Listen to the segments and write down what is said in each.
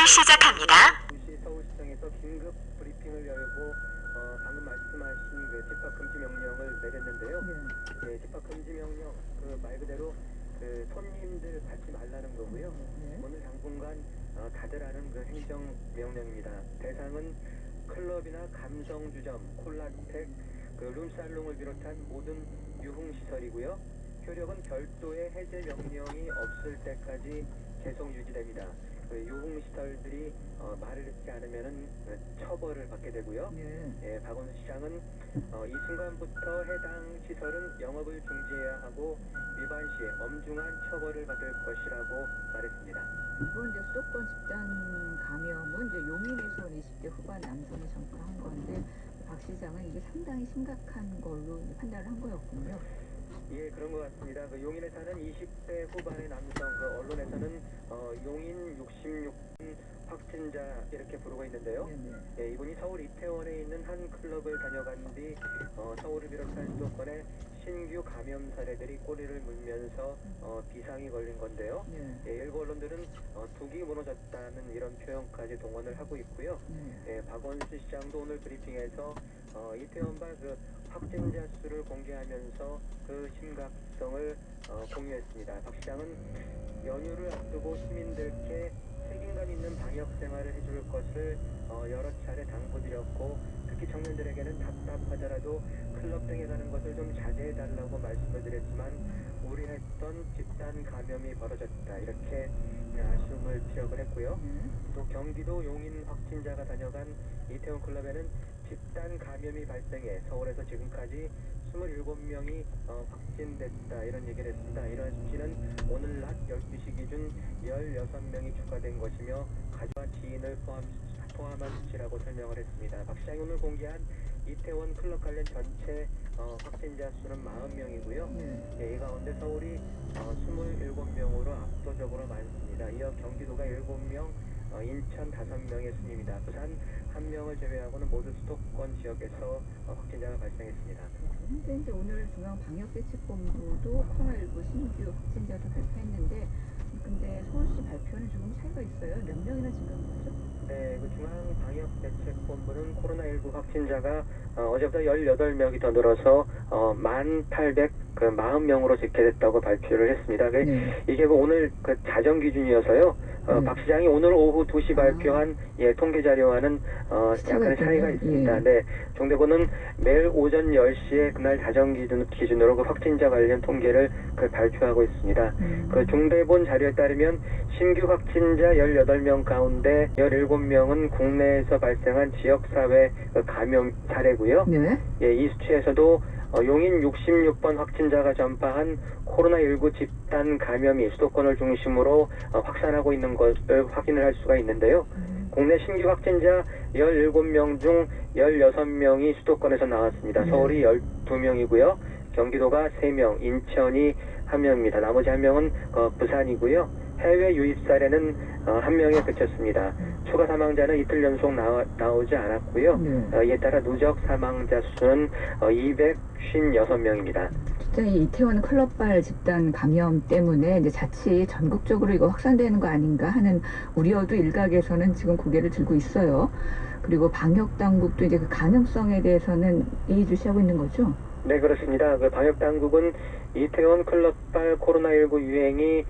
방송을 시작합니다. 서울시청에서 긴급 브리핑을 열고 방금 말씀하신 그 집합 금지 명령을 내렸는데요. 네, 집합 금지 명령 말 그대로 그 손님들 받지 말라는 거고요. 오늘 당분간 닫으라는 그 행정 명령입니다. 대상은 클럽이나 감성주점, 콜라텍, 그 룸살롱을 비롯한 모든 유흥시설이고요. 효력은 별도의 해제 명령이 없을 때까지 계속 유지됩니다. 그 유흥시설들이 말을 듣지 않으면은 처벌을 받게 되고요. 예, 박원순 시장은 이 순간부터 해당 시설은 영업을 중지해야 하고 위반 시에 엄중한 처벌을 받을 것이라고 말했습니다. 이번 이제 수도권 집단 감염은 이제 용인에서 20대 후반 남성이 전파한 건데 박 시장은 이게 상당히 심각한 걸로 판단을 한 거였군요. 예, 그런 것 같습니다. 그 용인에 사는 20대 후반의 남성, 그 언론에서는 용인 66 확진자 이렇게 부르고 있는데요. 예, 이분이 서울 이태원에 있는 한 클럽을 다녀간 뒤 서울을 비롯한 수도권에 신규 감염 사례들이 꼬리를 물면서 비상이 걸린 건데요. 예, 일부 언론들은 둑이 무너졌다는 이런 표현까지 동원을 하고 있고요. 예, 박원순 시장도 오늘 브리핑에서 이태원발 그 확진자 수를 공개하면서 그 심각성을 공유했습니다. 박 시장은 연휴를 앞두고 시민들께 책임감 있는 방역 생활을 해줄 것을 여러 차례 당부드렸고, 특히 청년들에게는 답답하더라도 클럽 등에 가는 것을 좀 자제해달라고 말씀을 드렸지만 우려했던 집단 감염이 벌어졌다, 이렇게 아쉬움을 피력을 했고요. 또 경기도 용인 확진자가 다녀간 이태원 클럽에는 집단 감염이 발생해 서울에서 지금까지 27명이 확진됐다, 이런 얘기를 했습니다. 이러한 수치는 오늘 낮 12시 기준 16명이 추가된 것이며 가족과 지인을 포함한 수치라고 설명을 했습니다. 박 시장이 오늘 공개한 이태원 클럽 관련 전체 확진자 수는 40명이고요. 이 가운데 서울이 27명으로 압도적으로 많습니다. 이어 경기도가 7명, 인천 5명의 순입니다. 부산 1명을 제외하고는 모두 수도권 지역에서 확진자가 발생했습니다. 근데 이제 오늘 중앙방역대책본부도 코로나19 신규 확진자도 발표했는데, 근데 서울시 발표는 조금 차이가 있어요. 몇 명이나 증가한 거죠? 네, 그 중앙방역대책본부는 코로나19 확진자가 어제부터 18명이 더 늘어서 1,840명으로 집계됐다고 발표를 했습니다. 이게 오늘 그 자정 기준이어서요. 박 시장이 오늘 오후 2시 발표한 통계 자료와는 약간의 차이가 있습니다. 네, 종대본은 매일 오전 10시에 그날 자정 기준으로 그 확진자 관련 통계를 발표하고 있습니다. 그 중대본 자료에 따르면 신규 확진자 18명 가운데 17명은 국내에서 발생한 지역사회 감염 사례고요. 예, 이 수치에서도 용인 66번 확진자가 전파한 코로나19 집단 감염이 수도권을 중심으로 확산하고 있는 것을 확인을 할 수가 있는데요. 국내 신규 확진자 17명 중 16명이 수도권에서 나왔습니다. 서울이 12명이고요. 경기도가 3명, 인천이 1명입니다. 나머지 1명은 부산이고요. 해외 유입 사례는 1명에 그쳤습니다. 추가 사망자는 이틀 연속 나오지 않았고요. 이에 따라 누적 사망자 수는 256명입니다. 진짜 이 이태원 클럽발 집단 감염 때문에 이제 자칫 전국적으로 이거 확산되는 거 아닌가 하는 우려도 일각에서는 지금 고개를 들고 있어요. 그리고 방역 당국도 이제 그 가능성에 대해서는 예의주시하고 있는 거죠? 네, 그렇습니다. 그 방역 당국은 이태원 클럽발 코로나19 유행이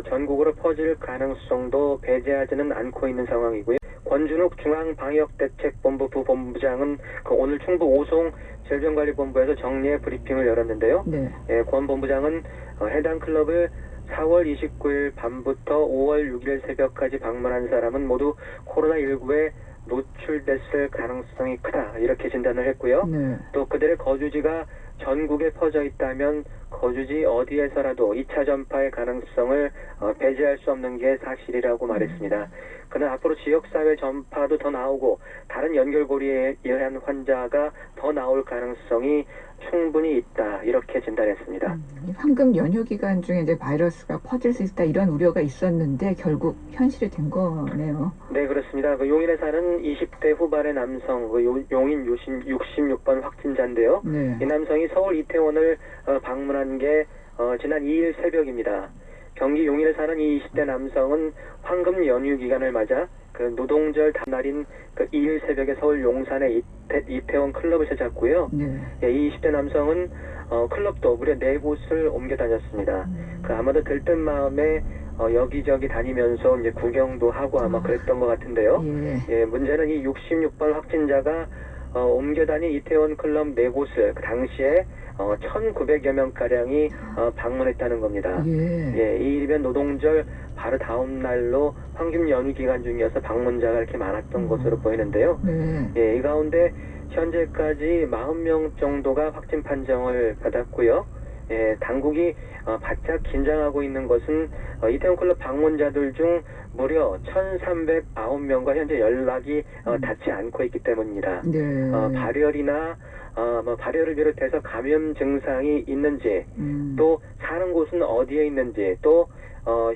전국으로 퍼질 가능성도 배제하지는 않고 있는 상황이고요. 권준욱 중앙방역대책본부 부본부장은 오늘 충북 오송 질병관리본부에서 정례 브리핑을 열었는데요. 예, 권 본부장은 해당 클럽을 4월 29일 밤부터 5월 6일 새벽까지 방문한 사람은 모두 코로나19에 노출됐을 가능성이 크다, 이렇게 진단을 했고요. 또 그들의 거주지가 전국에 퍼져 있다면 거주지 어디에서라도 2차 전파의 가능성을 배제할 수 없는 게 사실이라고 말했습니다. 그는 앞으로 지역사회 전파도 더 나오고 다른 연결고리에 의한 환자가 더 나올 가능성이 충분히 있다, 이렇게 진단했습니다. 황금 연휴 기간 중에 이제 바이러스가 퍼질 수 있다, 이런 우려가 있었는데 결국 현실이 된 거네요. 네, 그렇습니다. 그 용인에 사는 20대 후반의 남성, 용인 66번 확진자인데요. 이 남성이 서울 이태원을 방문한 게 지난 2일 새벽입니다. 경기 용인에 사는 이 20대 남성은 황금 연휴 기간을 맞아 그 노동절 다날인 그 2일 새벽에 서울 용산의 이태원 클럽을 찾았고요. 네. 예, 이 20대 남성은 클럽도 무려 4곳을 옮겨 다녔습니다. 그 아마도 들뜬 마음에 여기저기 다니면서 이제 구경도 하고 아마 그랬던 것 같은데요. 예, 문제는 이 66번 확진자가 옮겨 다닌 이태원 클럽 4곳을 그 당시에 1,900여 명가량이 방문했다는 겁니다. 예, 이 일이면 노동절 바로 다음 날로 황금 연휴 기간 중이어서 방문자가 이렇게 많았던 것으로 보이는데요. 예, 이 가운데 현재까지 40명 정도가 확진 판정을 받았고요. 예, 당국이 바짝 긴장하고 있는 것은 이태원 클럽 방문자들 중 무려 1,309명과 현재 연락이 닿지 않고 있기 때문입니다. 발열이나 발열을 비롯해서 감염 증상이 있는지, 또 사는 곳은 어디에 있는지, 또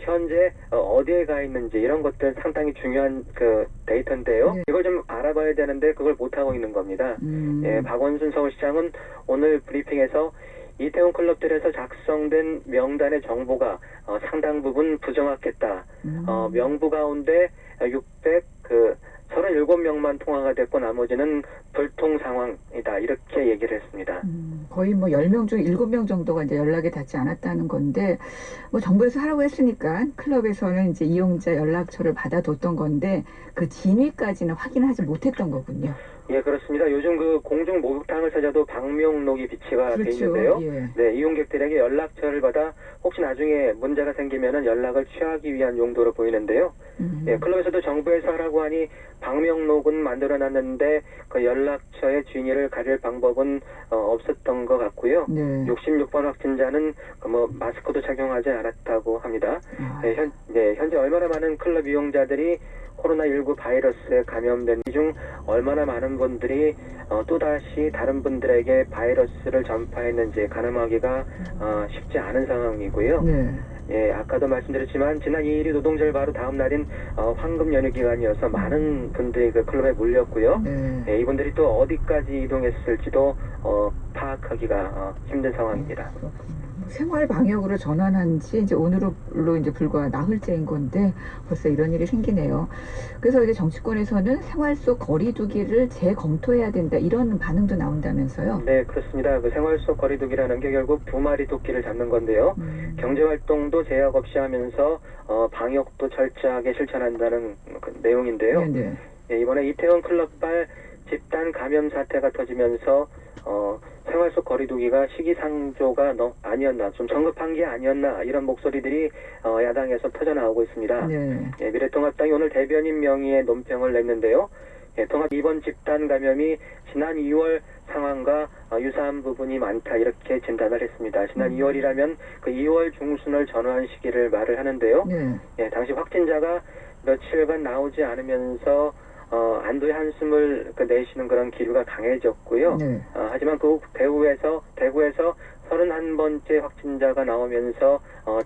현재 어디에 가 있는지 이런 것들 상당히 중요한 그 데이터인데요. 이걸 좀 알아봐야 되는데 그걸 못 하고 있는 겁니다. 예, 박원순 서울시장은 오늘 브리핑에서 이태원 클럽들에서 작성된 명단의 정보가 상당 부분 부정확했다. 명부 가운데 37명만 통화가 됐고 나머지는 불통 상황이다. 이렇게 얘기를 했습니다. 거의 뭐 10명 중 7명 정도가 이제 연락이 닿지 않았다는 건데, 뭐 정부에서 하라고 했으니까 클럽에서는 이제 이용자 연락처를 받아뒀던 건데 그 진위까지는 확인하지 못했던 거군요. 예, 그렇습니다. 요즘 그 공중 목욕탕을 찾아도 방명록이 비치가 돼 있는데요. 네, 이용객들에게 연락처를 받아 혹시 나중에 문제가 생기면은 연락을 취하기 위한 용도로 보이는데요. 예, 클럽에서도 정부에서 하라고 하니 방명록은 만들어놨는데 그 연락처의 진위를 가릴 방법은 없었던 것 같고요. 66번 확진자는 뭐 마스크도 착용하지 않았다고 합니다. 현재 얼마나 많은 클럽 이용자들이 코로나19 바이러스에 감염된 중 얼마나 많은 분들이 또다시 다른 분들에게 바이러스를 전파했는지 가늠하기가 쉽지 않은 상황이고요. 예, 아까도 말씀드렸지만 지난 2일이 노동절 바로 다음 날인 황금 연휴 기간이어서 많은 분들이 그 클럽에 몰렸고요. 예, 이분들이 또 어디까지 이동했을지도 파악하기가 힘든 상황입니다. 생활 방역으로 전환한 지 이제 오늘로 이제 불과 나흘째인 건데 벌써 이런 일이 생기네요. 그래서 이제 정치권에서는 생활 속 거리두기를 재검토해야 된다 이런 반응도 나온다면서요? 네, 그렇습니다. 그 생활 속 거리두기라는 게 결국 2마리 토끼를 잡는 건데요. 경제 활동도 제약 없이 하면서 방역도 철저하게 실천한다는 그 내용인데요. 예, 이번에 이태원 클럽발 집단 감염 사태가 터지면서 생활 속 거리두기가 시기상조가 아니었나, 좀 성급한 게 아니었나 이런 목소리들이 야당에서 터져나오고 있습니다. 예, 미래통합당이 오늘 대변인 명의의 논평을 냈는데요. 예, 통합 이번 집단 감염이 지난 2월 상황과 유사한 부분이 많다 이렇게 진단을 했습니다. 지난 2월이라면 그 2월 중순을 전후한 시기를 말을 하는데요. 예, 당시 확진자가 며칠간 나오지 않으면서 안도의 한숨을 내쉬는 그런 기류가 강해졌고요. 하지만 그 대구에서 31번째 확진자가 나오면서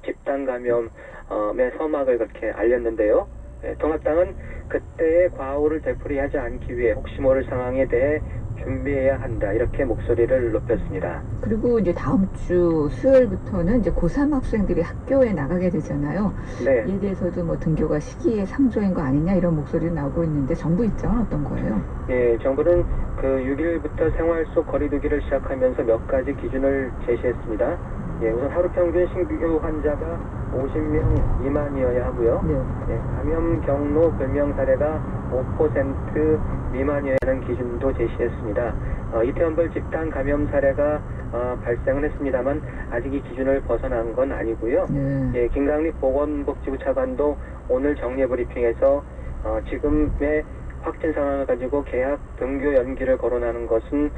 집단 감염의 서막을 그렇게 알렸는데요. 예, 통합당은 그때의 과오를 되풀이하지 않기 위해 혹시 모를 상황에 대해 준비해야 한다 이렇게 목소리를 높였습니다. 그리고 이제 다음 주 수요일부터는 이제 고3 학생들이 학교에 나가게 되잖아요. 이에 대해서도 뭐 등교가 시기에 상조인 거 아니냐 이런 목소리가 나오고 있는데 정부 입장은 어떤 거예요? 예, 정부는 그 6일부터 생활 속 거리두기를 시작하면서 몇 가지 기준을 제시했습니다. 예, 우선 하루 평균 신규 환자가 50명 미만이어야 하고요. 예, 감염 경로 불명 사례가 5% 미만이어야 하는 기준도 제시했습니다. 이태원별 집단 감염 사례가 발생은 했습니다만 아직 이 기준을 벗어난 건 아니고요. 예, 김강립 보건복지부 차관도 오늘 정례 브리핑에서 지금의 확진 상황을 가지고 개학 등교 연기를 거론하는 것은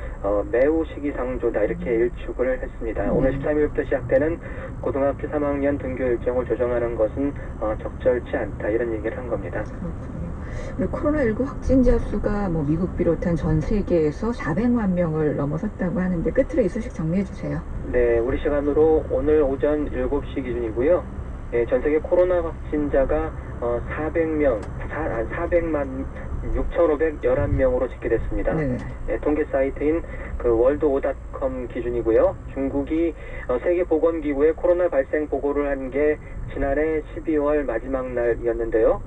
매우 시기상조다 이렇게 일축을 했습니다. 오늘 13일부터 시작되는 고등학교 3학년 등교 일정을 조정하는 것은 적절치 않다 이런 얘기를 한 겁니다. 코로나19 확진자 수가 뭐 미국 비롯한 전 세계에서 400만 명을 넘어섰다고 하는데 끝으로 이 소식 정리해 주세요. 네, 우리 시간으로 오늘 오전 7시 기준이고요. 예, 전 세계 코로나 확진자가 400명, 400만 6,511명으로 집계됐습니다. 네. 통계 사이트인 그 월드오닷컴 기준이고요. 중국이 세계보건기구에 코로나 발생 보고를 한 게 지난해 12월 마지막 날이었는데요.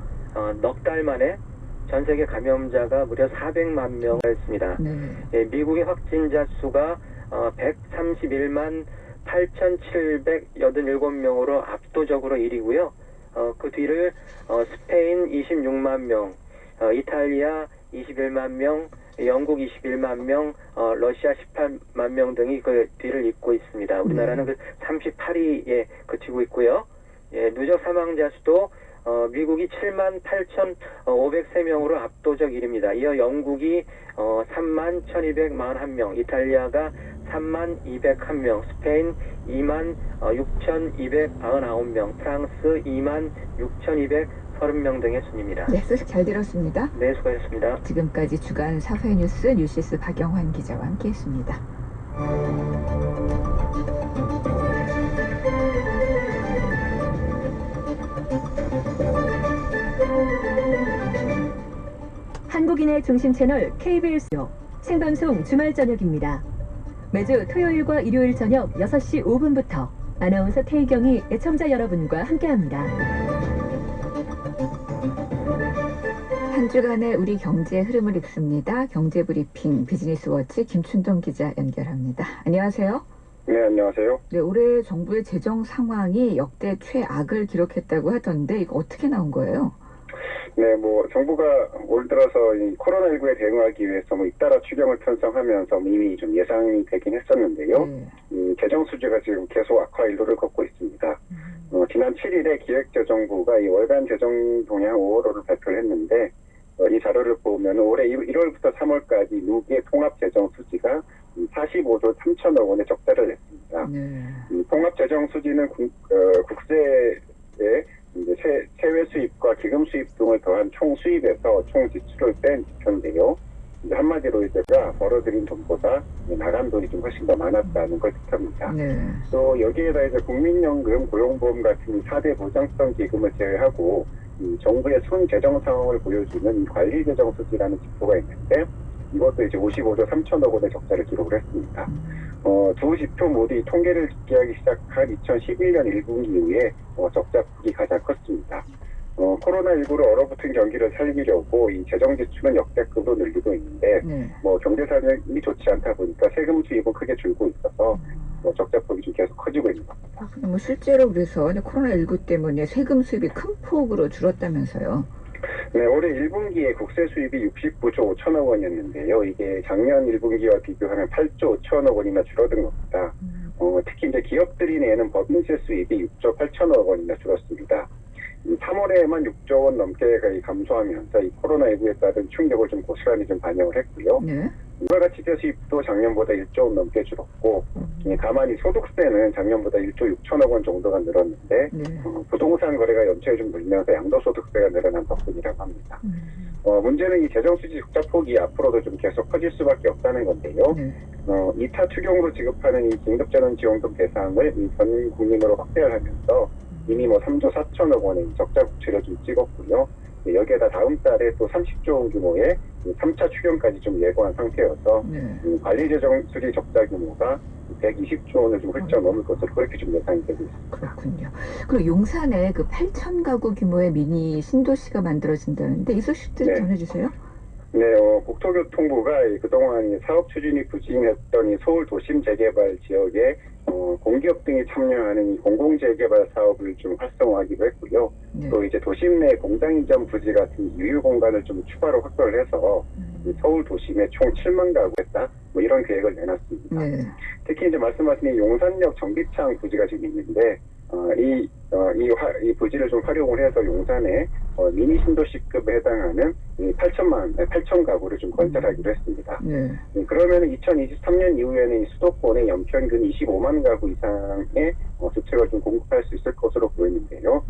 넉 달 만에 전 세계 감염자가 무려 400만 명을 했습니다. 네. 미국의 확진자 수가 131만 8,787명으로 압도적으로 1위고요. 그 뒤를 스페인 26만 명, 이탈리아 21만 명, 영국 21만 명, 러시아 18만 명 등이 그 뒤를 잇고 있습니다. 우리나라는 그 38위에 그치고 있고요. 누적 사망자 수도 미국이 7만 8,503명으로 압도적 1위입니다. 이어 영국이 3만 1,241명, 이탈리아가 3만 201명, 스페인 2만 6,299명, 프랑스 2만 6,230명 등의 순입니다. 네, 소식 잘 들었습니다. 네, 수고하셨습니다. 지금까지 주간 사회뉴스 뉴시스 박영환 기자와 함께했습니다. 한국인의 중심 채널 KBS요. 생방송 주말 저녁입니다. 매주 토요일과 일요일 저녁 6시 5분부터 아나운서 태희경이 애청자 여러분과 함께합니다. 한 주간의 우리 경제의 흐름을 읽습니다. 경제브리핑 비즈니스워치 김춘동 기자 연결합니다. 안녕하세요. 네, 안녕하세요. 네, 올해 정부의 재정 상황이 역대 최악을 기록했다고 하던데 이거 어떻게 나온 거예요? 네, 정부가 올 들어서 이 코로나19에 대응하기 위해서 잇따라 추경을 편성하면서 이미 좀 예상이 되긴 했었는데요. 네. 재정 수지가 지금 계속 악화 일로를 걷고 있습니다. 지난 7일에 기획재정부가 이 월간 재정 동향 5월호를 발표를 했는데, 이 자료를 보면 올해 1월부터 3월까지 누계 통합 재정 수지가 45조 3천억 원의 적자를 냈습니다. 네. 통합 재정 수지는 국세의 이제 세외 수입과 기금 수입 등을 더한 총 수입에서 총 지출을 뺀 지표인데요. 이제 한마디로 이제가 벌어들인 돈보다 나간 돈이 좀 훨씬 더 많았다는 걸 뜻합니다. 네. 또 여기에다 이제 국민연금, 고용보험 같은 이 4대 보장성 기금을 제외하고 이 정부의 순 재정 상황을 보여주는 관리 재정 수지라는 지표가 있는데 이것도 이제 55조 3천억 원의 적자를 기록을 했습니다. 두 지표 모두 이 통계를 집계하기 시작한 2011년 1분기 이후에 적자폭이 가장 컸습니다. 코로나19로 얼어붙은 경기를 살리려고 이 재정 지출은 역대급으로 늘리고 있는데 네. 경제 상황이 좋지 않다 보니까 세금 수입은 크게 줄고 있어서 적자폭이 좀 계속 커지고 있는 겁니다. 실제로 그래서 코로나19 때문에 세금 수입이 큰 폭으로 줄었다면서요? 네, 올해 1분기에 국세 수입이 69조 5천억 원이었는데요. 이게 작년 1분기와 비교하면 8조 5천억 원이나 줄어든 겁니다. 특히 이제 기업들이 내는 법인세 수입이 6조 8천억 원이나 줄었습니다. 3월에만 6조 원 넘게 감소하면서 이 코로나19에 따른 충격을 좀 고스란히 좀 반영을 했고요. 네. 부가가치세 수입도 작년보다 1조 원 넘게 줄었고, 다만 이 소득세는 작년보다 1조 6천억 원 정도가 늘었는데, 네. 부동산 거래가 연초에 좀 늘면서 양도소득세가 늘어난 덕분이라고 합니다. 문제는 이 재정수지 적자폭이 앞으로도 좀 계속 커질 수밖에 없다는 건데요. 네. 2타 추경으로 지급하는 이 긴급재난지원금 대상을 전 국민으로 확대를 하면서 이미 3조 4천억 원의 적자 국채를 좀 찍었고요. 여기에다 다음 달에 또 30조 원 규모의 3차 추경까지 좀 예고한 상태여서 네. 관리재정 수지 적자 규모가 120조 원을 좀 훌쩍 넘을 것으로 그렇게 좀 예상이 되고 있습니다. 그렇군요. 그리고 용산에 그 8천 가구 규모의 미니 신도시가 만들어진다는데 이 소식들 네. 전해주세요. 네, 국토교통부가 그동안 사업 추진이 부진했던 이 서울 도심 재개발 지역에 공기업 등이 참여하는 이 공공재개발 사업을 좀 활성화하기로 했고요. 네. 또 이제 도심 내 공장 이전 부지 같은 유휴 공간을 좀 추가로 확보를 해서 이 서울 도심에 총 7만 가구 했다. 이런 계획을 내놨습니다. 네. 특히 이제 말씀하신 이 용산역 정비창 부지가 지금 있는데 이 부지를 좀 활용을 해서 용산에 미니 신도시급에 해당하는 8천 가구를 좀 건설하기로 했습니다. 네. 그러면 2023년 이후에는 이 수도권에 연평균 25만 가구 이상의 주택을 좀 공급할 수 있을 것으로 보이는데요.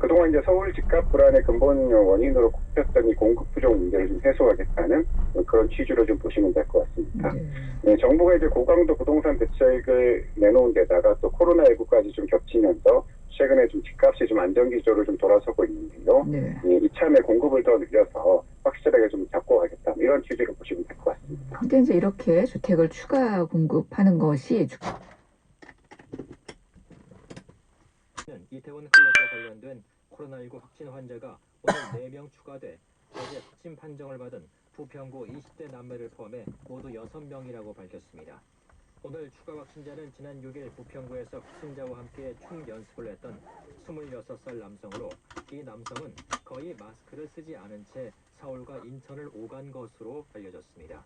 그동안 이제 서울 집값 불안의 근본 원인으로 꼽혔던 이 공급 부족 문제를 좀 해소하겠다는 그런 취지로 좀 보시면 될 것 같습니다. 네. 정부가 이제 고강도 부동산 대책을 내놓은 데다가 또 코로나19까지 좀 겹치면서 최근에 좀 집값이 좀 안정 기조로 좀 돌아서고 있는데요. 네. 이참에 공급을 더 늘려서 확실하게 좀 잡고 가겠다. 이런 취지로 보시면 될 것 같습니다. 근데 이제 이렇게 주택을 추가 공급하는 것이 이태원 클럽과 관련된 코로나19 확진 환자가 오늘 4명 추가돼 어제 확진 판정을 받은 부평구 20대 남매를 포함해 모두 6명이라고 밝혔습니다. 오늘 추가 확진자는 지난 6일 부평구에서 확진자와 함께 춤 연습을 했던 26살 남성으로 이 남성은 거의 마스크를 쓰지 않은 채 서울과 인천을 오간 것으로 알려졌습니다.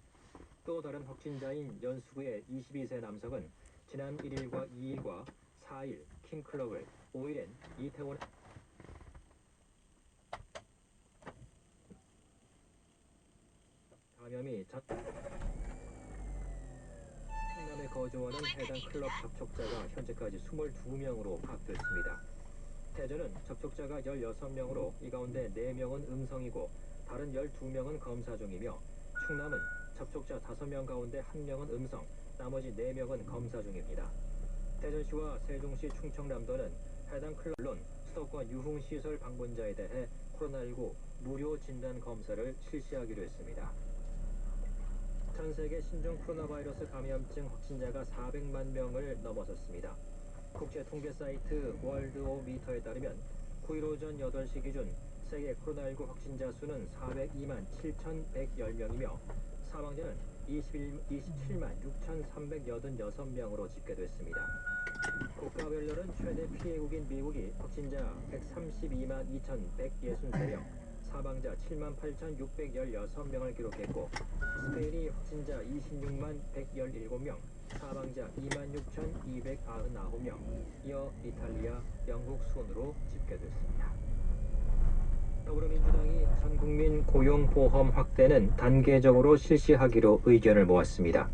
또 다른 확진자인 연수구의 22세 남성은 지난 1일과 2일과 4일 킹클럽을 5일엔 이태원 감염이 충남에 거주하는 해당 클럽 접촉자가 현재까지 22명으로 파악됐습니다. 대전은 접촉자가 16명으로 이 가운데 4명은 음성이고 다른 12명은 검사 중이며 충남은 접촉자 5명 가운데 1명은 음성, 나머지 4명은 검사 중입니다. 대전시와 세종시 충청남도는 해당 클럽 물론 수도권 유흥시설 방문자에 대해 코로나19 무료 진단 검사를 실시하기로 했습니다. 전 세계 신종 코로나 바이러스 감염증 확진자가 400만 명을 넘어섰습니다. 국제 통계 사이트 월드오미터에 따르면 9일 오전 8시 기준 세계 코로나19 확진자 수는 402만 7,110명이며 사망자는 27만 6,386명으로 집계됐습니다. 국가별로는 최대 피해국인 미국이 확진자 132만 2,163명, 사망자 7만 8,616명을 기록했고 스페인이 확진자 26만 117명, 사망자 2만 6,299명, 이어 이탈리아, 영국 순으로 집계됐습니다. 더불어민주당이 전국민 고용보험 확대는 단계적으로 실시하기로 의견을 모았습니다.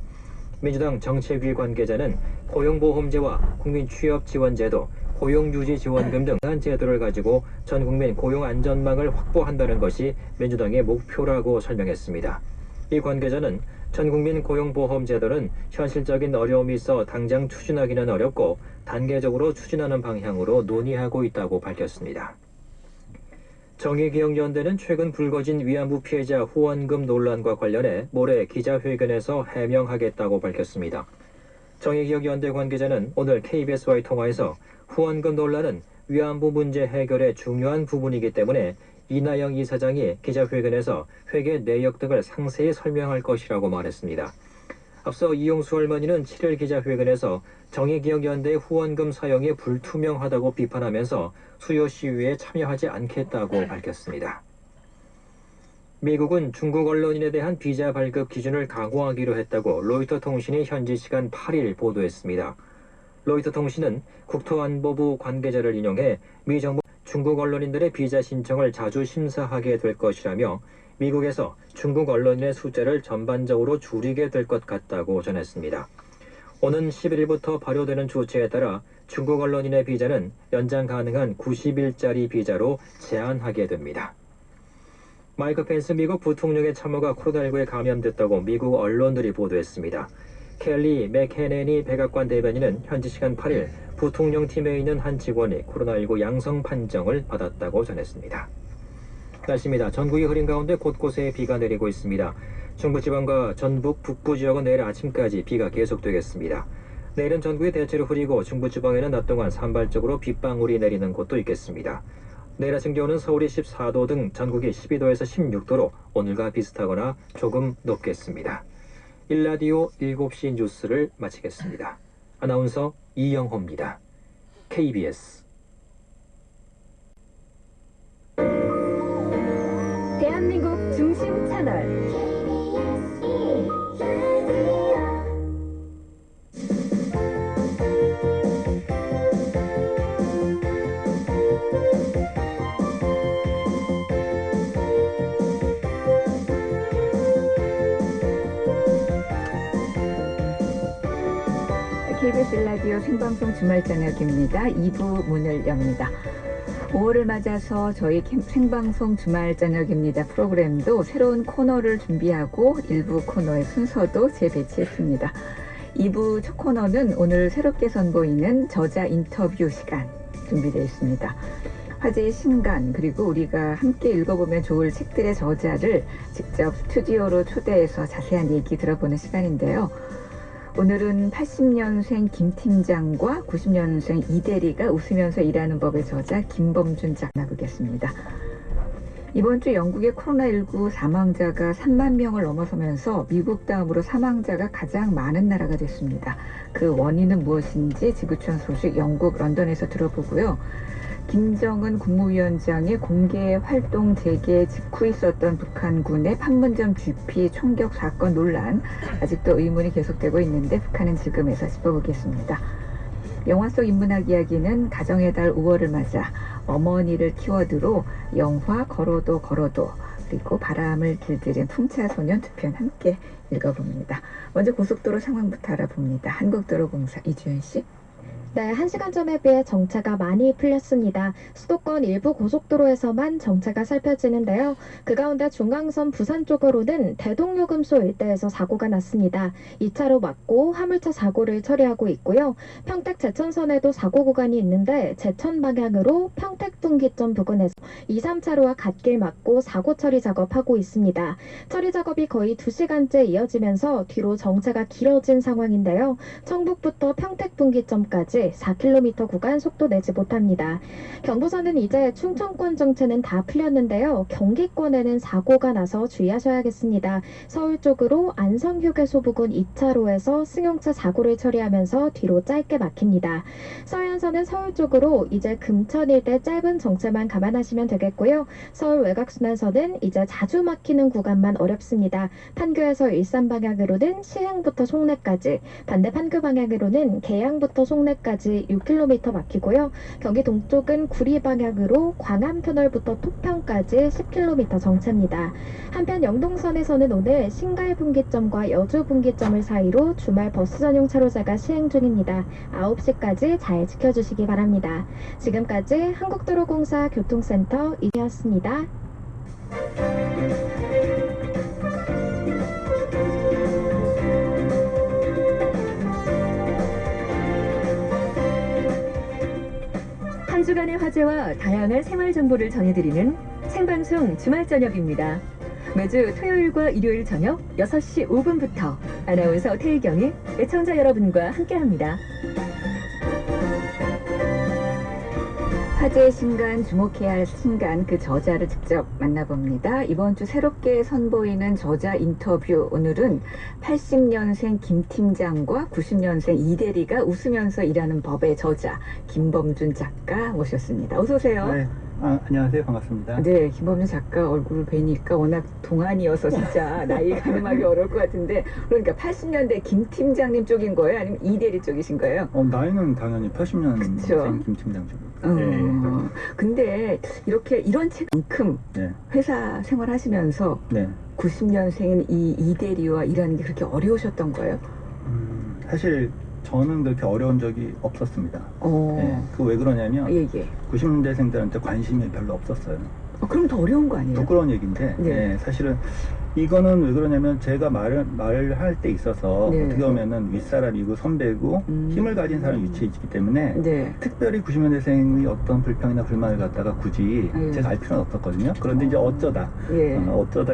민주당 정책위 관계자는 고용보험제와 국민취업지원제도, 고용유지지원금 등 다양한 제도를 가지고 전국민 고용안전망을 확보한다는 것이 민주당의 목표라고 설명했습니다. 이 관계자는 전국민 고용보험제도는 현실적인 어려움이 있어 당장 추진하기는 어렵고 단계적으로 추진하는 방향으로 논의하고 있다고 밝혔습니다. 정의기억연대는 최근 불거진 위안부 피해자 후원금 논란과 관련해 모레 기자회견에서 해명하겠다고 밝혔습니다. 정의기억연대 관계자는 오늘 KBS와의 통화에서 후원금 논란은 위안부 문제 해결의 중요한 부분이기 때문에 이나영 이사장이 기자회견에서 회계 내역 등을 상세히 설명할 것이라고 말했습니다. 앞서 이용수 할머니는 7일 기자회견에서 정의기억연대의 후원금 사용이 불투명하다고 비판하면서 수요 시위에 참여하지 않겠다고 밝혔습니다. 미국은 중국 언론인에 대한 비자 발급 기준을 강화하기로 했다고 로이터 통신이 현지 시간 8일 보도했습니다. 로이터 통신은 국토안보부 관계자를 인용해 미 정부 중국 언론인들의 비자 신청을 자주 심사하게 될 것이라며 미국에서 중국 언론인의 숫자를 전반적으로 줄이게 될 것 같다고 전했습니다. 오는 11일부터 발효되는 조치에 따라 중국 언론인의 비자는 연장 가능한 90일짜리 비자로 제한하게 됩니다. 마이크 펜스 미국 부통령의 참모가 코로나19에 감염됐다고 미국 언론들이 보도했습니다. 켈리 맥헤넨이 백악관 대변인은 현지 시간 8일 부통령 팀에 있는 한 직원이 코로나19 양성 판정을 받았다고 전했습니다. 날씨입니다. 전국이 흐린 가운데 곳곳에 비가 내리고 있습니다. 중부지방과 전북 북부 지역은 내일 아침까지 비가 계속되겠습니다. 내일은 전국이 대체로 흐리고 중부지방에는 낮 동안 산발적으로 빗방울이 내리는 곳도 있겠습니다. 내일 아침 기온은 서울이 14도 등 전국이 12도에서 16도로 오늘과 비슷하거나 조금 높겠습니다. 일라디오 7시 뉴스를 마치겠습니다. 아나운서 이영호입니다. KBS 대한민국 중심 채널 KBS 라디오 생방송 주말 저녁입니다. 2부 문을 엽니다. 5월을 맞아서 저희 생방송 주말 저녁입니다. 프로그램도 새로운 코너를 준비하고 일부 코너의 순서도 재배치했습니다. 2부 첫 코너는 오늘 새롭게 선보이는 저자 인터뷰 시간. 준비되어 있습니다. 화제의 신간 그리고 우리가 함께 읽어보면 좋을 책들의 저자를 직접 스튜디오로 초대해서 자세한 얘기 들어보는 시간인데요. 오늘은 80년생 김 팀장과 90년생 이 대리가 웃으면서 일하는 법의 저자 김범준 작 만나보겠습니다. 이번 주 영국의 코로나19 사망자가 3만 명을 넘어서면서 미국 다음으로 사망자가 가장 많은 나라가 됐습니다. 그 원인은 무엇인지 지구촌 소식 영국 런던에서 들어보고요. 김정은 국무위원장의 공개 활동 재개 직후 있었던 북한군의 판문점 GP 총격 사건 논란 아직도 의문이 계속되고 있는데 북한은 지금에서 짚어보겠습니다. 영화 속 인문학 이야기는 가정의 달 5월을 맞아 어머니를 키워드로 영화 걸어도 그리고 바람을 길들인 풍차소년 두 편 함께 읽어봅니다. 먼저 고속도로 상황부터 알아봅니다. 한국도로공사 이주연 씨. 네, 1시간 전에 비해 정체가 많이 풀렸습니다. 수도권 일부 고속도로에서만 정체가 살펴지는데요. 그 가운데 중앙선 부산 쪽으로는 대동요금소 일대에서 사고가 났습니다. 2차로 막고 화물차 사고를 처리하고 있고요. 평택 제천선에도 사고 구간이 있는데 제천 방향으로 평택 분기점 부근에서 2, 3차로와 갓길 막고 사고 처리 작업하고 있습니다. 처리 작업이 거의 2시간째 이어지면서 뒤로 정체가 길어진 상황인데요. 청북부터 평택 분기점까지 4km 구간 속도 내지 못합니다. 경부선은 이제 충청권 정체는 다 풀렸는데요. 경기권에는 사고가 나서 주의하셔야겠습니다. 서울 쪽으로 안성휴게소 부근 2차로에서 승용차 사고를 처리하면서 뒤로 짧게 막힙니다. 서해안선은 서울 쪽으로 이제 금천 일대 짧은 정체만 감안하시면 되겠고요. 서울 외곽순환선은 이제 자주 막히는 구간만 어렵습니다. 판교에서 일산 방향으로는 시흥부터 송내까지, 반대 판교 방향으로는 계양부터 송내까지 6km 막히고요. 경기 동쪽은 구리 방향으로 광안터널부터 토평까지 10km 정체입니다. 한편 영동선에서는 오늘 신갈 분기점과 여주 분기점을 사이로 주말 버스 전용 차로제가 시행 중입니다. 9시까지 잘 지켜주시기 바랍니다. 지금까지 한국도로공사 교통센터 이었습니다. 한 주간의 화제와 다양한 생활 정보를 전해드리는 생방송 주말 저녁입니다. 매주 토요일과 일요일 저녁 6시 5분부터 아나운서 태희경이 애청자 여러분과 함께합니다. 화제의 신간, 주목해야 할 신간, 그 저자를 직접 만나봅니다. 이번 주 새롭게 선보이는 저자 인터뷰, 오늘은 80년생 김 팀장과 90년생 이 대리가 웃으면서 일하는 법의 저자 김범준 작가 모셨습니다. 어서 오세요. 네. 안녕하세요. 반갑습니다. 네, 김범준 작가 얼굴을 뵈니까 워낙 동안이어서 진짜 나이 가늠하기 어려울 것 같은데, 그러니까 80년대 김 팀장님 쪽인 거예요? 아니면 이 대리 쪽이신 거예요? 나이는 당연히 80년생 김 팀장 쪽입니다. 근데 이런 책만큼 네. 회사 생활하시면서 네. 90년생인 이 대리와 일하는 게 그렇게 어려우셨던 거예요? 사실 저는 그렇게 어려운 적이 없었습니다. 네. 그 왜 그러냐면 예. 90년대생들한테 관심이 별로 없었어요. 그럼 더 어려운 거 아니에요? 부끄러운 얘기인데 네. 사실은 이거는 왜 그러냐면 제가 말을 할 때 있어서 네. 어떻게 보면은 윗사람이고 선배고 힘을 가진 사람 위치에 있기 때문에 네. 특별히 90년대생의 어떤 불평이나 불만을 갖다가 굳이 제가 알 필요는 없었거든요. 그런데 이제 어쩌다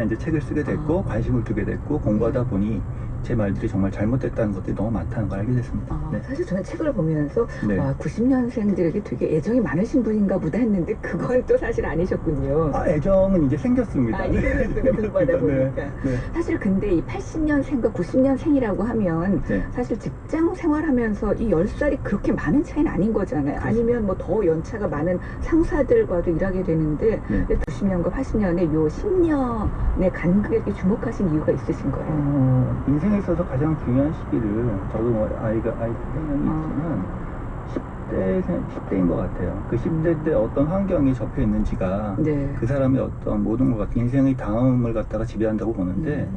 이제 책을 쓰게 됐고 관심을 두게 됐고 공부하다 보니 제 말들이 정말 잘못됐다는 것들이 너무 많다는 걸 알게 됐습니다. 네. 사실 저는 책을 보면서 네. 90년생들에게 되게 애정이 많으신 분인가 보다 했는데 그건 또 사실 아니셨군요. 애정은 이제 생겼습니다. 이제 공부하다 보니까. 네. 사실 근데 이 80년생과 90년생이라고 하면 네. 사실 직장 생활하면서 이 10살이 그렇게 많은 차이는 아닌 거잖아요. 그렇습니다. 아니면 뭐 더 연차가 많은 상사들과도 일하게 되는데 네. 90년과 80년의 요 10년의 간극에 주목하신 이유가 있으신 거예요? 인생에 있어서 가장 중요한 시기를 저도 뭐 아이 3명이 있지만 10대인 것 같아요. 그 10대 때 어떤 환경이 접해 있는지가 네. 그 사람의 어떤 모든 것 같은 인생의 다음을 갖다가 지배한다고 보는데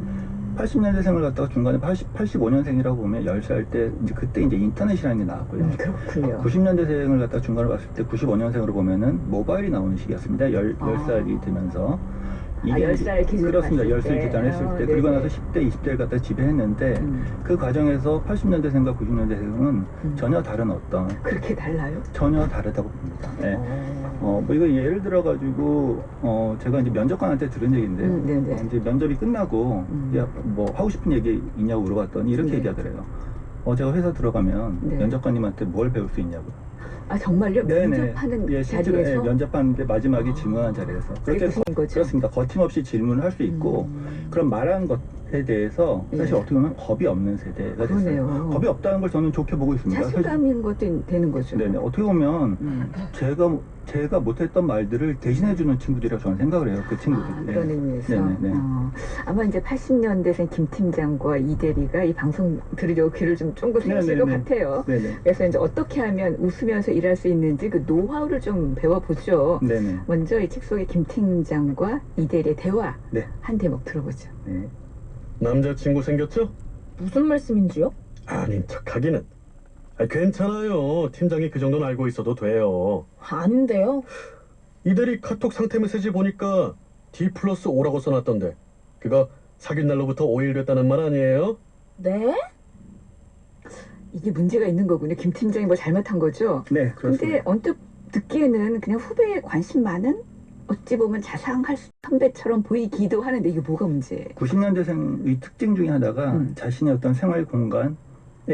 80년대생을 갖다가 중간에 85년생이라고 보면 10살 때 이제 그때 이제 인터넷이라는 게 나왔고요. 그렇군요. 90년대생을 갖다가 중간에 봤을 때 95년생으로 보면은 모바일이 나오는 시기였습니다. 10살이 되면서 이게 10살 기준 그렇습니다. 10살 기단했을 때 그리고 나서 10대, 20대를 갖다 지배했는데 그 과정에서 80년대생과 90년대생은 전혀 다른 어떤 그렇게 달라요? 전혀 다르다고 봅니다. 네. 뭐 이거 예를 들어가지고 제가 이제 면접관한테 들은 얘기인데요. 네네. 이제 면접이 끝나고 야, 뭐 하고 싶은 얘기 있냐고 물어봤더니 이렇게 네. 얘기하더래요. 제가 회사 들어가면 네. 면접관님한테 뭘 배울 수 있냐고. 아 정말요? 면접하는 예, 실제로 자리에서? 면접하는데 마지막에 질문한 자리에서 그렇게 그게 무슨 거죠? 그렇습니다. 거침없이 질문을 할 수 있고 그런 말하는 것에 대해서 사실 예. 어떻게 보면 겁이 없는 세대가 됐어요. 그러네요. 겁이 없다는 걸 저는 좋게 보고 있습니다. 자신감인 것도 되는 거죠. 네네. 어떻게 보면 제가 못했던 말들을 대신해주는 친구들이라고 저는 생각을 해요. 그 친구들이. 아, 그런 의미에서. 네네네. 아마 이제 80년대생 김 팀장과 이 대리가 이 방송 들으려고 귀를 좀 쫑긋 세우실 것 네네네. 같아요. 네네. 그래서 이제 어떻게 하면 웃으면서 일할 수 있는지 그 노하우를 좀 배워보죠. 네네. 먼저 이 책 속의 김 팀장과 이 대리의 대화 네. 한 대목 들어보죠. 네. 남자친구 생겼죠? 무슨 말씀인지요? 아닌 척하기는. 괜찮아요. 팀장이 그 정도는 알고 있어도 돼요. 아닌데요. 이들이 카톡 상태 메시지 보니까 D+5라고 써놨던데 그거 사귄 날로부터 5일 됐다는 말 아니에요? 네? 이게 문제가 있는 거군요. 김 팀장이 뭐 잘못한 거죠? 네, 그렇습니다. 근데 언뜻 듣기에는 그냥 후배에 관심 많은 어찌 보면 자상할 선배처럼 보이기도 하는데 이게 뭐가 문제예요? 90년대생의 특징 중에 하나가 자신의 어떤 생활 공간에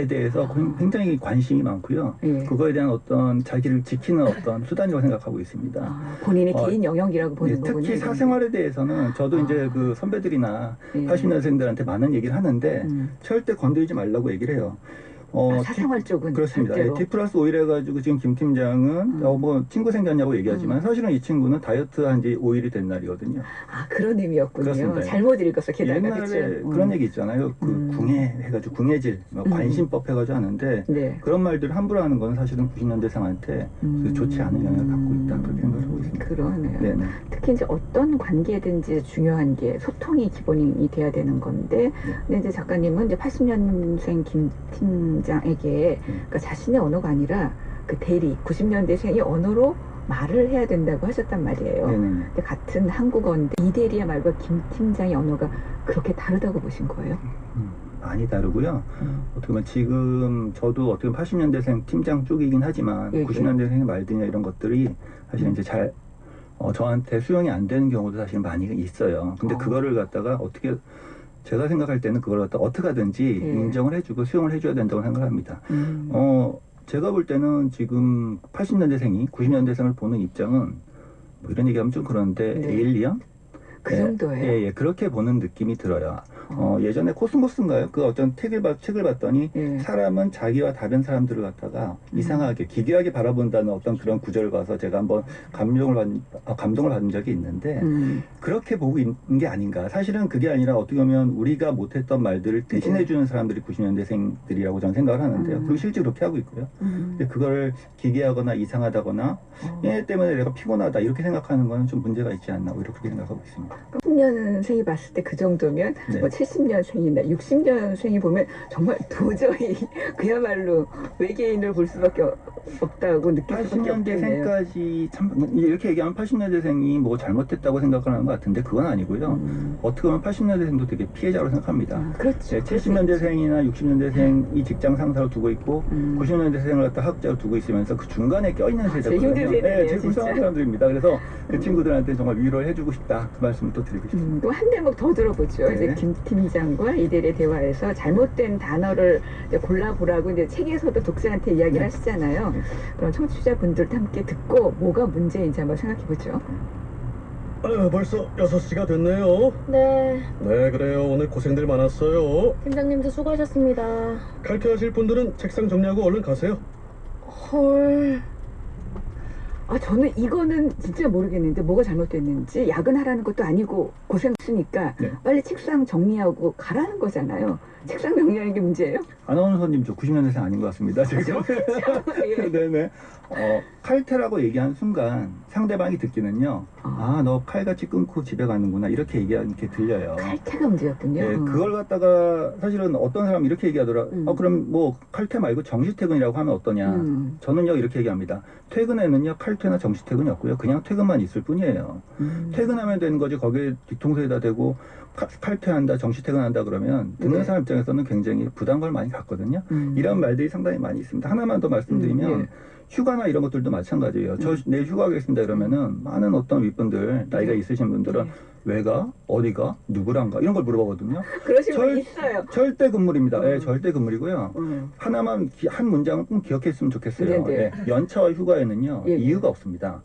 대해서 굉장히 관심이 많고요. 예. 그거에 대한 어떤 자기를 지키는 어떤 수단이라고 생각하고 있습니다. 본인의 개인 영역이라고 보는 예, 거군요. 특히 이거는. 사생활에 대해서는 저도 이제 그 선배들이나 예. 80년생들한테 많은 얘기를 하는데 절대 건드리지 말라고 얘기를 해요. 사생활 쪽은 그렇습니다. 절대로. D+5일 해가지고 지금 김 팀장은 뭐 친구 생겼냐고 얘기하지만 사실은 이 친구는 다이어트 한 지 5일이 된 날이거든요. 아 그런 의미였군요. 그렇습니다. 잘못 읽어서 게다가 옛날에 그쵸? 그런 얘기 있잖아요. 그 궁예 해가지고 궁예질, 뭐 관심법 해가지고 하는데 네. 그런 말들을 함부로 하는 건 사실은 90년대생한테 좋지 않은 영향을 갖고 있다 그렇게 생각하고 있습니다. 그러네요. 네네. 특히 이제 어떤 관계든지 중요한 게 소통이 기본이 돼야 되는 건데, 근데 이제 작가님은 이제 80년생 김 팀장에게 그러니까 자신의 언어가 아니라 그 대리 90년대생의 언어로 말을 해야 된다고 하셨단 말이에요. 네네. 근데 같은 한국어인데 이 대리의 말과 김 팀장의 언어가 그렇게 다르다고 보신 거예요? 많이 다르고요. 어떻게 보면 지금 저도 어떻게 보면 80년대생 팀장 쪽이긴 하지만 예, 90년대생의 말들이나 이런 것들이 사실 이제 잘 저한테 수용이 안 되는 경우도 사실 많이 있어요. 근데 그거를 갖다가 어떻게 제가 생각할 때는 그걸 갖다 어떻게 하든지 예. 인정을 해주고 수용을 해줘야 된다고 생각합니다. 제가 볼 때는 지금 80년대생이 90년대생을 보는 입장은 뭐 이런 얘기하면 좀 그런데 네. 에일리언? 그 정도예요? 예, 그렇게 보는 느낌이 들어요. 예전에 코스모스인가요? 그 어떤 책을 봤더니 예. 사람은 자기와 다른 사람들을 갖다가 이상하게 기괴하게 바라본다는 어떤 그런 구절을 봐서 제가 한번 감동을 받은 적이 있는데 그렇게 보고 있는 게 아닌가. 사실은 그게 아니라 어떻게 보면 우리가 못했던 말들을 대신해주는 사람들이 90년대생들이라고 저는 생각을 하는데요. 그리고 실제 그렇게 하고 있고요. 근데 그걸 기괴하거나 이상하다거나 얘 때문에 내가 피곤하다 이렇게 생각하는 거는 좀 문제가 있지 않나 오히려 그렇게 생각하고 있습니다. 10년생이 봤을 때 그 정도면 네. 뭐 70년생이나 60년생이 보면 정말 도저히 그야말로 외계인을 볼 수밖에 없다고 느낄 수밖에 없겠네요. 80년대생까지 참 이렇게 얘기하면 80년대생이 뭐 잘못됐다고 생각하는 것 같은데 그건 아니고요. 어떻게 보면 80년대생도 되게 피해자로 생각합니다. 그렇죠. 70년대생이나 60년대생이 직장 상사로 두고 있고 90년대생을 갖다 학자로 두고 있으면서 그 중간에 껴있는 세대거든요. 제일 힘든 세대네요, 제일 불쌍한 진짜. 사람들입니다. 그래서 그 친구들한테 정말 위로를 해주고 싶다 그 말씀을 또 드리고 싶습니다. 또 한 대목 더 들어보죠. 네. 이제 김 팀장과 이들의 대화에서 잘못된 단어를 이제 골라보라고 이제 책에서도 독자한테 이야기를 하시잖아요. 그럼 청취자분들도 함께 듣고 뭐가 문제인지 한번 생각해보죠. 벌써 6시가 됐네요. 네. 네, 그래요. 오늘 고생들 많았어요. 팀장님도 수고하셨습니다. 칼퇴하실 분들은 책상 정리하고 얼른 가세요. 헐. 저는 이거는 진짜 모르겠는데 뭐가 잘못됐는지 야근하라는 것도 아니고 고생했으니까 네. 빨리 책상 정리하고 가라는 거잖아요. 책상 명리하는 게 문제예요? 아나운서님 저 90년대생 아닌 것 같습니다. 지금. 예. 네네. 칼퇴라고 얘기한 순간 상대방이 듣기는요. 아, 너 칼같이 끊고 집에 가는구나 이렇게 얘기하는 게 들려요. 칼퇴가 문제였군요. 네, 그걸 갖다가 사실은 어떤 사람 이렇게 얘기하더라. 그럼 뭐 칼퇴 말고 정시퇴근이라고 하면 어떠냐. 저는요 이렇게 얘기합니다. 퇴근에는요 칼퇴나 정시퇴근이 없고요. 그냥 퇴근만 있을 뿐이에요. 퇴근하면 되는 거지 거기에 뒤통수에다 대고 칼퇴한다, 정시퇴근한다 그러면 듣는 네. 사람 입장에서는 굉장히 부담감을 많이 갖거든요. 이런 말들이 상당히 많이 있습니다. 하나만 더 말씀드리면 예. 휴가나 이런 것들도 마찬가지예요. 저 내일 휴가 가겠습니다 이러면은 많은 어떤 윗분들 나이가 있으신 분들은 왜 가? 어디 가? 누구랑 가? 이런 걸 물어보거든요. 그러신 분 있어요. 절대 금물입니다. 네, 절대 금물이고요. 하나만 한 문장을 꼭 기억했으면 좋겠어요. 네네. 네, 연차와 휴가에는요 예. 이유가 없습니다.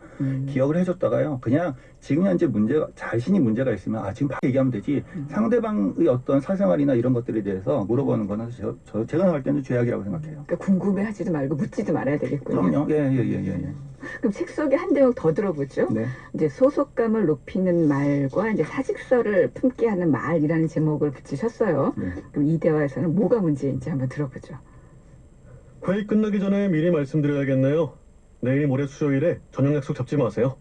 기억을 해줬다가요 그냥 지금 현재 자신이 문제가 있으면 지금 바로 얘기하면 되지 상대방의 어떤 사생활이나 이런 것들에 대해서 물어보는 거는 제가 생각할 때는 죄악이라고 생각해요. 그러니까 궁금해하지도 말고 묻지도 말아야 되겠군요. 그럼요. 예. 그럼 책 속에 한 대목 더 들어보죠. 네. 이제 소속감을 높이는 말과 이제 사직서를 품게 하는 말이라는 제목을 붙이셨어요. 네. 그럼 이 대화에서는 뭐가 문제인지 한번 들어보죠. 회의 끝나기 전에 미리 말씀드려야겠네요. 내일 모레 수요일에 저녁 약속 잡지 마세요.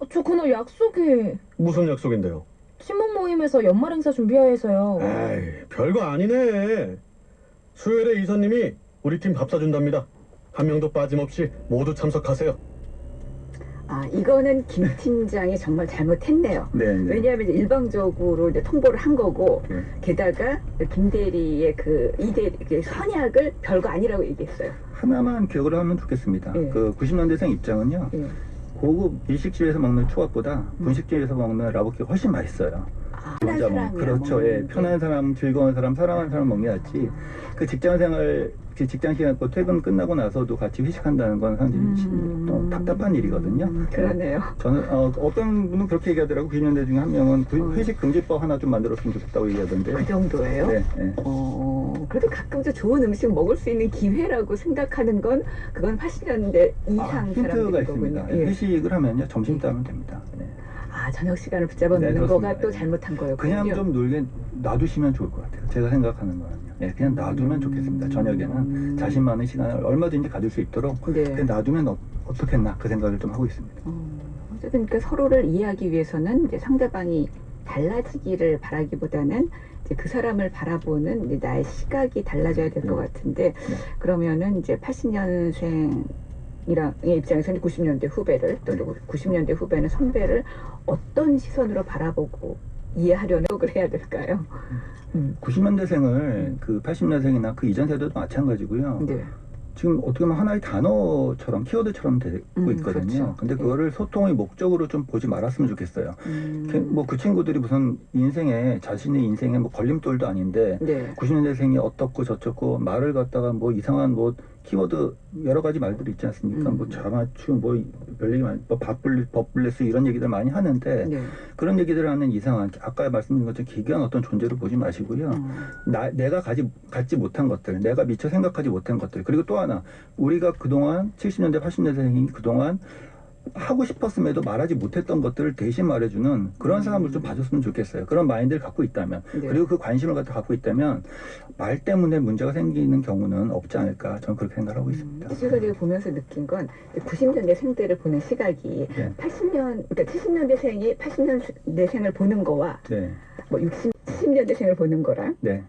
저 그날 약속이 무슨 약속인데요? 친목 모임에서 연말 행사 준비해야 해서요. 에이, 별거 아니네. 수요일에 이사님이 우리 팀 밥 사준답니다. 한 명도 빠짐없이 모두 참석하세요. 이거는 김 팀장이 정말 잘못했네요. 네. 왜냐하면 이제 일방적으로 이제 통보를 한 거고, 네. 게다가 김 대리의 그 선약을 별거 아니라고 얘기했어요. 하나만 기억을 하면 좋겠습니다. 예. 그 90년대생 입장은요. 예. 고급 일식집에서 먹는 초밥보다 분식집에서 먹는 라볶이가 훨씬 맛있어요. 편한 혼자 사람이야, 그렇죠. 예, 먹는 게. 편한 사람, 즐거운 사람, 사랑하는 사람 먹는 게 낫지. 그 직장생활, 직장 시간 또 퇴근 끝나고 나서도 같이 회식한다는 건 사람들이 또 답답한 일이거든요. 그러네요. 저는 어떤 분은 그렇게 얘기하더라고. 90년대 중에 한 명은 회식 금지법 하나 좀 만들었으면 좋겠다고 얘기하던데. 그 정도예요? 네, 네. 그래도 가끔 좀 좋은 음식 먹을 수 있는 기회라고 생각하는 건 그건 80년대 이상 힌트가 사람들인 있습니다. 거군요. 예. 회식을 하면요 점심 때 하면 됩니다. 네. 저녁 시간을 붙잡아 네, 놓는 그렇습니다. 거가 또 예. 잘못한 거였군요. 그냥 좀 놀게 놔두시면 좋을 것 같아요. 제가 생각하는 거는요. 예, 그냥 놔두면 좋겠습니다. 저녁에는 자신만의 시간을 얼마든지 가질 수 있도록 네. 그냥 놔두면 어떻겠나 그 생각을 좀 하고 있습니다. 어쨌든 그러니까 서로를 이해하기 위해서는 이제 상대방이 달라지기를 바라기보다는 이제 그 사람을 바라보는 이제 나의 시각이 달라져야 될 것 같은데 그러면은 이제 80년생 이랑의 입장에서는 90년대 후배를 또 90년대 후배는 선배를 어떤 시선으로 바라보고 이해하려는 노력을 해야 될까요? 90년대생을 그 80년생이나 그 이전 세대도 마찬가지고요. 네. 지금 어떻게 보면 하나의 단어처럼 키워드처럼 되고 있거든요. 그렇죠. 근데 그거를 소통의 목적으로 좀 보지 말았으면 좋겠어요. 뭐 그 친구들이 무슨 자신의 인생에 뭐 걸림돌도 아닌데 네. 90년대생이 어떻고 저쩌고 말을 갖다가 뭐 이상한 뭐 키워드 여러 가지 말들이 있지 않습니까? 뭐 자맞춤 뭐 별얘기 많이 뭐 법블레스 이런 얘기들 많이 하는데 네. 그런 얘기들을 하는 이상한 아까 말씀드린 것처럼 기괴한 어떤 존재로 보지 마시고요. 내가 갖지 못한 것들, 내가 미처 생각하지 못한 것들 그리고 또 하나 우리가 그동안 70년대 80년대생이 그동안 하고 싶었음에도 말하지 못했던 것들을 대신 말해주는 그런 사람을 좀 봐줬으면 좋겠어요. 그런 마인드를 갖고 있다면 네. 그리고 그 관심을 갖고 있다면 말 때문에 문제가 생기는 경우는 없지 않을까 저는 그렇게 생각하고 있습니다. 제가 보면서 느낀 건 90년대 생들을 보는 시각이 네. 그러니까 70년대생이 80년대생을 보는 거와 네, 뭐 70년대생을 보는 거랑 네.